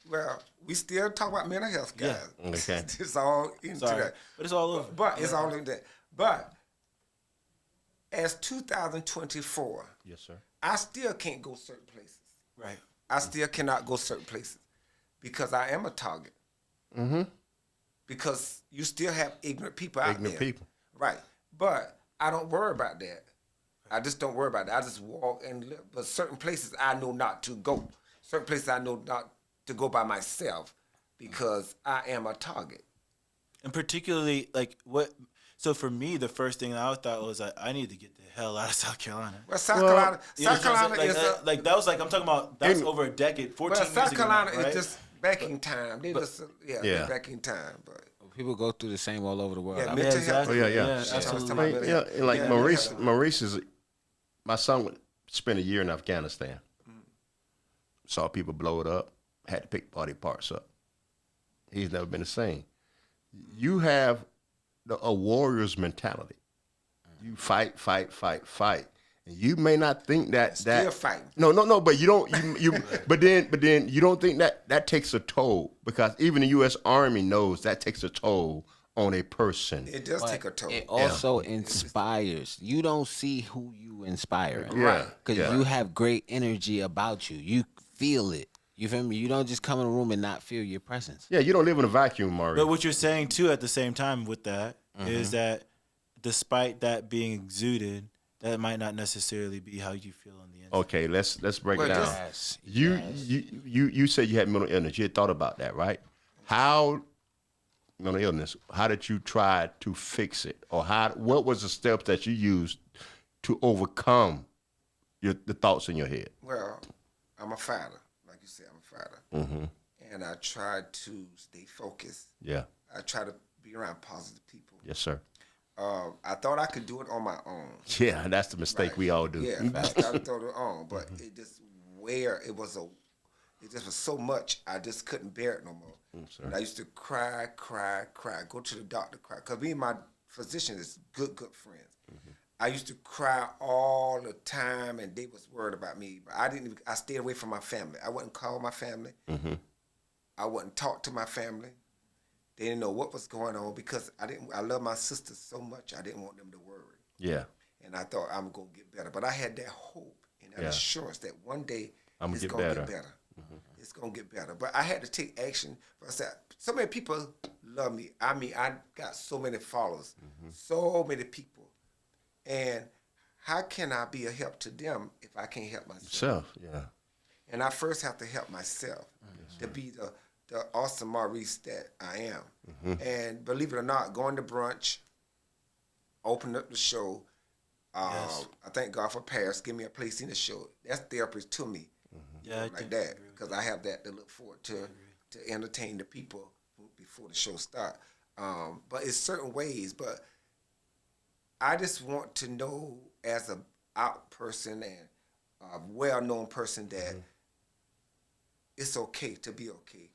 well, we still talk about mental health, guys. Yeah. Okay. It's all into Sorry, that. but it's all over. But it's all in that. But as 2024, Yes, sir. I still can't go certain places. Right. I still cannot go certain places because I am a target. Mm-hmm. Because you still have ignorant people out Ignorant there. people. Right. But I don't worry about that. I just don't worry about it. I just walk and live. But certain places I know not to go. Certain places I know not to go by myself because I am a target. And particularly like what? So for me, the first thing I thought was like, I need to get the hell out of South Carolina. Well, South Carolina, You know South what I'm Carolina saying? is a, like that was like I'm talking about. That's over a decade, 14 well, years South ago. Carolina now, right? is just back in time. They just Yeah. they're back in time. But People go through the same all over the world. Yeah, I mental mean, health. Oh, yeah, yeah. Yeah, absolutely. talking about Yeah, and like Yeah, Maurice is my son spent a year in Afghanistan. Saw people blow it up, had to pick body parts up. He's never been the same. You have a warrior's mentality. You fight. And you may not think that Still fighting. No, but you don't but then you don't think that takes a toll, because even the US Army knows that takes a toll on a person. it does but take a toll. it also inspires. You don't see who you inspire. Yeah, Because yeah. you have great energy about you. You feel it. You feel me? You don't just come in a room and not feel your presence. Yeah, you don't live in a vacuum, Maurice. But what you're saying too, at the same time with that, is that despite that being exuded, that might not necessarily be how you feel on the inside. Okay, let's break it Well, down. Yes. You said you had mental illness. You had thought about that, right? How mental illness? How did you try to fix it, or what was the steps that you used to overcome the thoughts in your head? Well, I'm a fighter. Like you said, I'm a fighter. And I try to stay focused. Yeah. I try to be around positive people. Yes, sir. I thought I could do it on my own. Yeah, that's the mistake we all do. Yeah, I thought it on, but it just it just was so much. I just couldn't bear it no more. And I used to cry, go to the doctor, cry. Cause me and my physician is good friends. I used to cry all the time, and they was worried about me. But I stayed away from my family. I wouldn't call my family. I wouldn't talk to my family. They didn't know what was going on because I love my sisters so much. I didn't want them to worry. Yeah. And I thought I'm going to get better. But I had that hope and that assurance that one day it's going to get better. It's going to get better. But I had to take action. I said, so many people love me. I mean, I got so many followers, so many people. And how can I be a help to them if I can't help myself? Self, yeah. And I first have to help myself to be the awesome Maurice that I am. And believe it or not, going to brunch, open up the show. I thank God for Paris, give me a place in the show. That's therapy to me. Yeah, Like that, because I have that to look forward to entertain the people before the show start. But it's certain ways. But I just want to know, as a out person and a well-known person, that it's okay to be okay,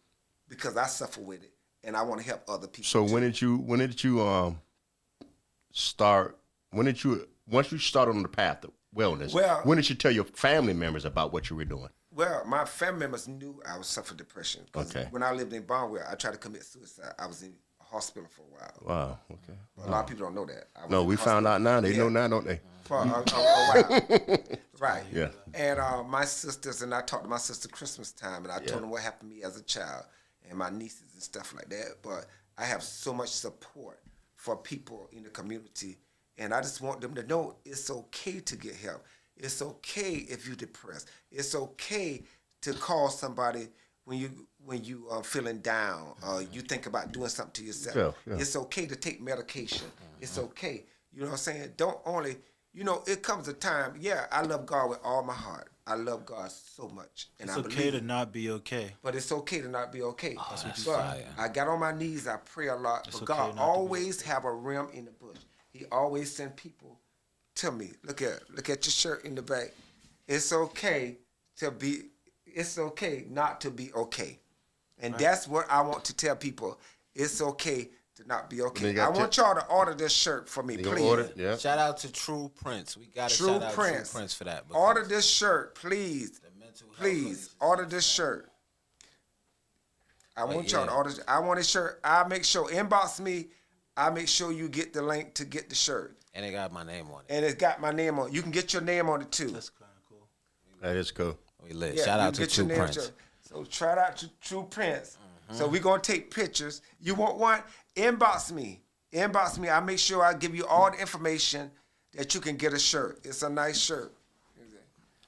because I suffer with it. and I want to help other people. So too. when did you start? Once you started on the path of wellness? Well, when did you tell your family members about what you were doing? Well, my family members knew I was suffering depression. Okay. When I lived in Barnwell, I tried to commit suicide. I was in a hospital for a while. Wow. Okay. A lot of people don't know that. I was No, in we the found hospital. out now. They know now, don't they? For a while. Right. Yeah. And my sisters, and I talked to my sister Christmas time, and I told them what happened to me as a child, and my nieces and stuff like that. But I have so much support for people in the community, and I just want them to know it's okay to get help. It's okay if you're depressed. It's okay to call somebody when you are feeling down, or you think about doing something to yourself. Yeah. It's okay to take medication. It's okay. You know what I'm saying? Don't only, it comes a time, I love God with all my heart. I love God so much. And It's I okay believe to not be okay. but it's okay to not be okay. That's But fire. I got on my knees, I pray a lot. It's But okay God not to be always have a ram in the bush. He always send people to me. Look at your shirt in the back. It's okay not to be okay. And that's what I want to tell people. It's okay to not be Then okay. you got I want y'all to order this shirt for me, You gonna please. order? Yeah. Shout out to True Prince. We got to True shout out Prince. True Prince for that. Order because this shirt, please. the mental health Please release order this shirt. I want y'all to yeah. order. I want a shirt. I make sure inbox me. I make sure you get the link to get the shirt, and it got my name on it. and it's got my name on it. You can get your name on it too. That's kind of cool. That is cool. We lit. Yeah, Shout you out to get your True name Prince. So shout out to True Prince. So we're gonna take pictures. You want one? Inbox me. Inbox me. I make sure I give you all the information that you can get a shirt. It's a nice shirt.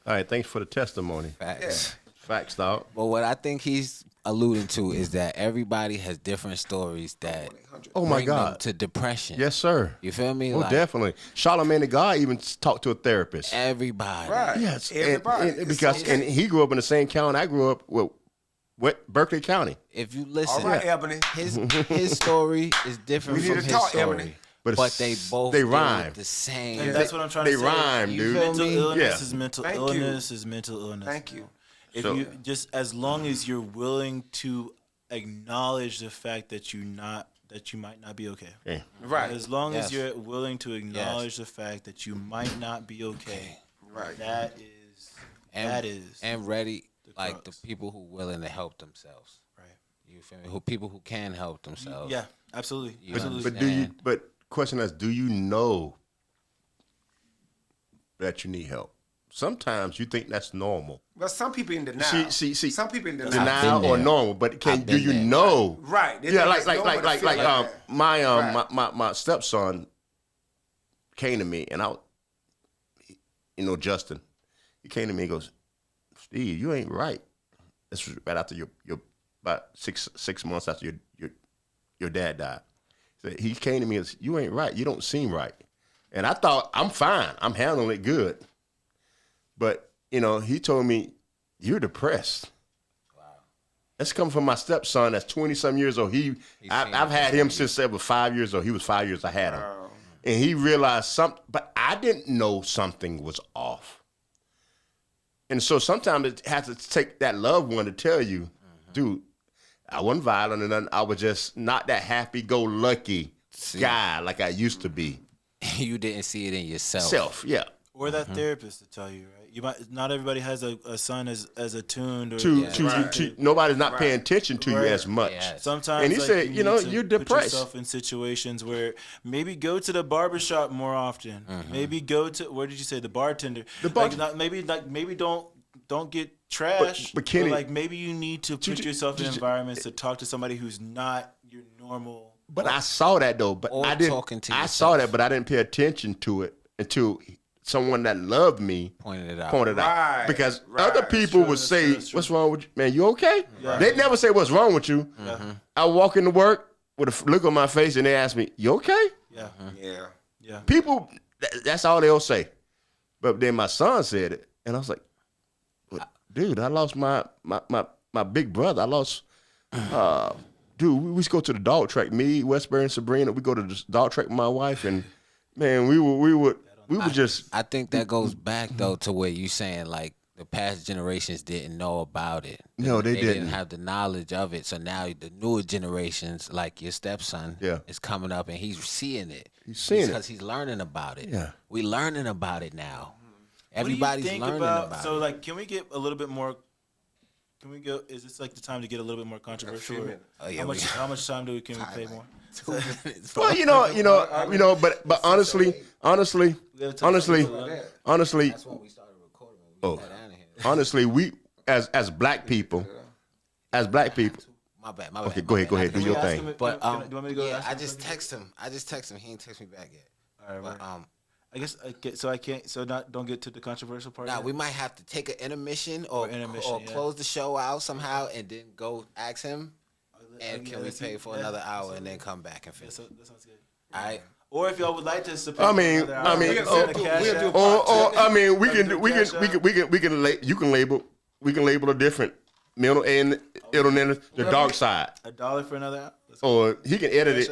All right. Thanks for the testimony. Facts. Facts, dog. But what I think he's alluding to is that everybody has different stories that Oh my bring them God. to depression. Yes, sir. You feel me? Oh, Like, definitely. Charlamagne the God even talked to a therapist. everybody. Right. Yes, Everybody. and It's because okay. he grew up in the same county I grew up with, Berkeley County. If you listen, All right, Ebony. his story is different We need from to his talk, story. Ebony. But But they both they deal with rhyme. the same. And that's what I'm trying They to say. rhyme, dude. Mental me? illness Yeah. is mental Thank you. illness is mental illness. Thank you. If So- you just as long as you're willing to acknowledge the fact that you might not be okay. Yeah. Right. As long Yes. as you're willing to acknowledge the fact that you might not be okay. Right. That is and ready, the like crux. the people who willing to help themselves. right. You feel me? Who people who can help themselves. Yeah, absolutely. You Absolutely. But do you? But question is, do you know that you need help? Sometimes you think that's normal. But some people in denial. See. Some people in denial. Denial been or there. normal, but do been you there. know? Right. They Yeah, think like it's normal to feel that. my stepson came to me and Justin, he came to me and goes, Steve, you ain't right. This was right after your about six months after your dad died. So he came to me and said, you ain't right. You don't seem right. And I thought, I'm fine. I'm handling it good. But, he told me, you're depressed. Wow. That's coming from my stepson that's 20-some years old. I've had him since I was 5 years old. He was 5 years I had him. And he realized something, but I didn't know something was off. And so sometimes it has to take that loved one to tell you, dude, I wasn't violent or nothing. I was just not that happy-go-lucky guy like I used to be. You didn't see it in yourself. Self, yeah. Or that therapist to tell you, right? You might not everybody has a son as attuned or Nobody's not paying attention to you as much. Yes. Sometimes, And he said, need you know, to you're put depressed. yourself in situations where maybe go to the barbershop more often. Maybe go to where did you say the bartender? Maybe don't get trash. But Kenny, like maybe you need to put yourself in environments to talk to somebody who's not your normal. But I saw that though. But Or I didn't. talking to I yourself. saw that, but I didn't pay attention to it until someone that loved me Pointed it out. pointed Right, out. Because right. other people would That's say, true. "What's wrong with you, man? You okay?" They never say, "What's wrong with you?" I walk into work with a look on my face, and they ask me, "You okay?" Yeah, Yeah. People, that's all they'll say. But then my son said it, and I was like, well, "Dude, I lost my big brother. I lost." Dude, we used to go to the dog track. Me, Westberry, and Sabrina. We go to the dog track with my wife, and man, we would just. I think that goes back though to where you saying like the past generations didn't know about it. No, they didn't didn't. have the knowledge of it. So now the newer generations, like your stepson, is coming up and he's seeing it. He's seeing it because he's learning about it. Yeah, we learning about it now. Everybody's Everybody's learning about it. So, like, can we get a little bit more? Can we go? Is this like the time to get a little bit more controversial? Oh, yeah, how much time can we pay more? 2 minutes. well, but honestly, That's when we started recording. When we got out of here. honestly, we as black people, My bad. okay, go ahead, do your thing. But do you want me to go? yeah, ask I him just something? text him. He ain't text me back yet. All right, But I guess I can't. So don't get to the controversial part. nah, yet? we might have to take an intermission or yeah. close the show out somehow and then go ask him. And can we pay for another hour and then come back and finish? That sounds good. All right. Or if y'all would like to support, I mean, we can label a different mental and illness, the dark side. $1 for another hour. Or he can edit it.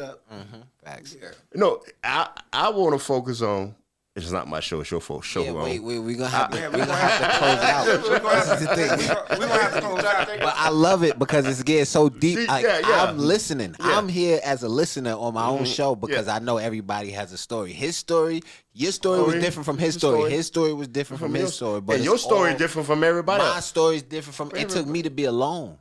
Facts. No, I want to focus on. It's not my show. It's your folks' show. Yeah, we gonna have to close it out. This is the thing. We're gonna have to close out. But I love it because it's getting so deep. Like, Yeah. I'm listening. Yeah. I'm here as a listener on my own show because I know everybody has a story. His story, your story was different from his story. His story was different from his story. But and your story is different from everybody my else. story is different from. It took me to be alone.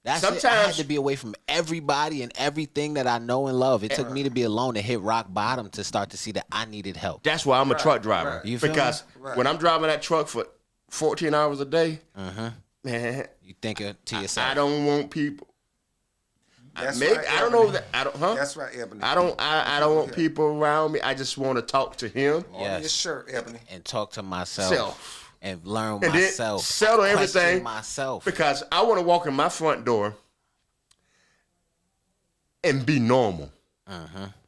That's it. I had Sometimes- to be away from everybody and everything that I know and love. It took me to be alone to hit rock bottom to start to see that I needed help. That's why I'm a truck driver. right. You feel Because me? when I'm driving that truck for 14 hours a day, man, You think to yourself. I don't want people. That's Maybe right, I don't know Ebony. that. I don't. Huh? That's right, Ebony. I don't want people around me. I just want to talk to him. On your shirt, Ebony. And talk to myself. Self. And learn And then myself. settle Question everything. myself. Because I want to walk in my front door and be normal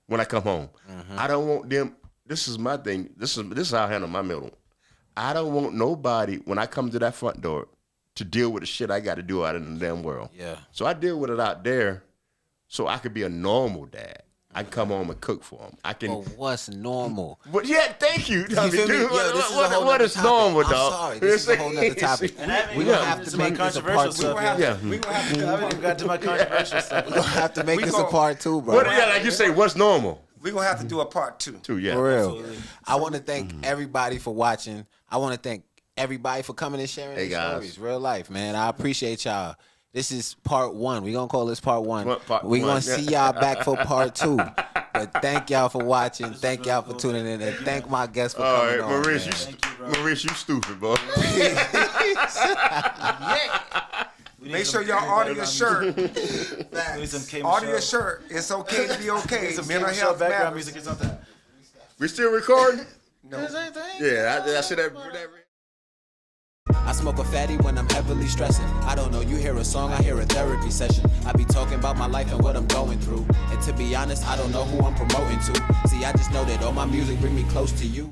when I come home. I don't want them. This is my thing. This is how I handle my middle. I don't want nobody when I come to that front door to deal with the shit I got to do out in the damn world. Yeah. So I deal with it out there, so I could be a normal dad. I can come home and cook for them. I can. Well, what's normal? But yeah, thank you. I mean, feel me? dude, Yo, this is a whole what nother is topic. normal, I'm dog? sorry, this is a whole nother topic. And I haven't We're even gonna gotten have to to my make this a controversial part stuff two. yet. Yeah. We gonna have to. I haven't even got to my controversial stuff. We're gonna have to make We this gon- a part two, bro. What, yeah, like you say, what's normal? We gonna have to do a part two. Too, yeah. For real. Absolutely. I want to thank everybody for watching. I want to thank everybody for coming and sharing Hey, their guys. stories. Real life, man. I appreciate y'all. This is part one. We're going to call this part one. Part We're going one, to yeah. see y'all back for part two. But thank y'all for watching. Thank y'all for tuning in. And thank my guests for All coming right, on. Maurice, man. Maurice, you stupid, bro. Make sure y'all order your shirt. Need some K Order your Michelle. shirt. It's okay to be okay. Some Mental K Michelle health background matters. music or something. We still recording? No. Yeah, I should have. I smoke a fatty when I'm heavily stressing. I don't know, you hear a song, I hear a therapy session. I be talking about my life and what I'm going through. And to be honest, I don't know who I'm promoting to. See, I just know that all my music bring me close to you.